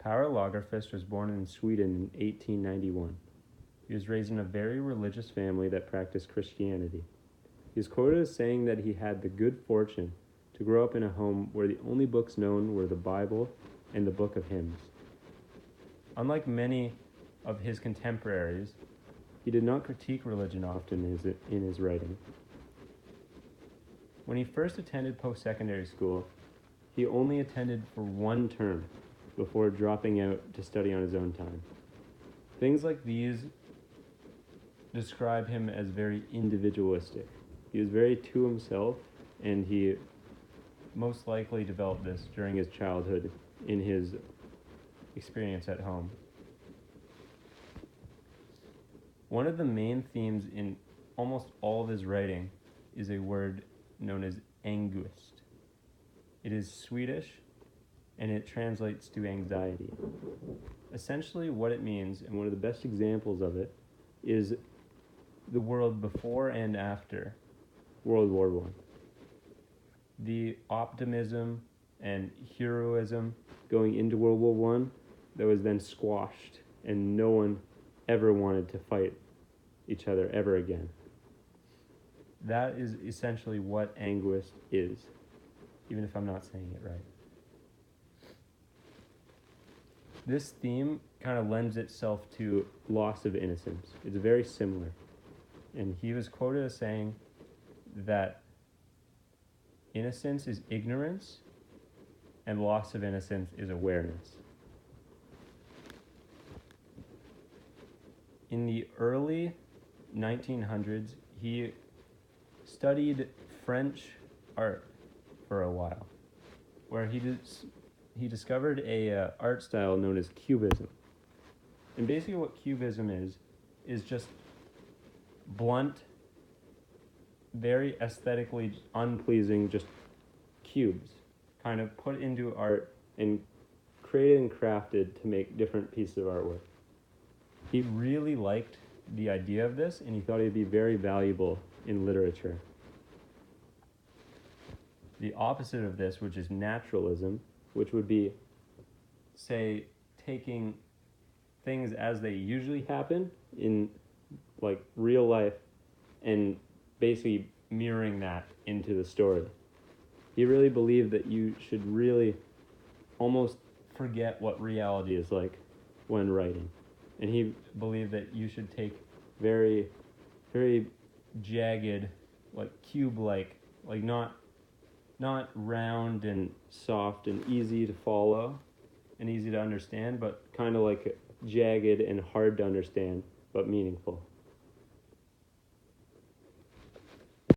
Karl Lagerkvist was born in Sweden in 1891. He was raised in a very religious family that practiced Christianity. He is quoted as saying that he had the good fortune to grow up in a home where the only books known were the Bible and the Book of Hymns. Unlike many of his contemporaries, he did not critique religion often in his writing. When he first attended post-secondary school, he only attended for one term before dropping out to study on his own time. Things like these describe him as very individualistic. He was very to himself, and he most likely developed this during his childhood in his experience at home. One of the main themes in almost all of his writing is a word known as angst. It is Swedish, and it translates to anxiety. Essentially what it means, and one of the best examples of it, is the world before and after World War I. The optimism and heroism going into World War I that was then squashed, and no one ever wanted to fight each other ever again. That is essentially what angst is, even if I'm not saying it right. This theme kind of lends itself to loss of innocence. It's very similar. And he was quoted as saying that innocence is ignorance and loss of innocence is awareness. In the early 1900s, he studied French art for a while, where he discovered a art style known as Cubism. And basically what Cubism is just blunt, very aesthetically unpleasing, just cubes, kind of put into art and created and crafted to make different pieces of artwork. He really liked the idea of this, and he thought it would be very valuable in literature. The opposite of this, which is naturalism, which would be, say, taking things as they usually happen in like real life and basically mirroring that into the story. He really believed that you should really almost forget what reality is like when writing. And he believed that you should take very, very jagged, like cube-like, like not round and soft and easy to follow and easy to understand, but kind of like jagged and hard to understand, but meaningful.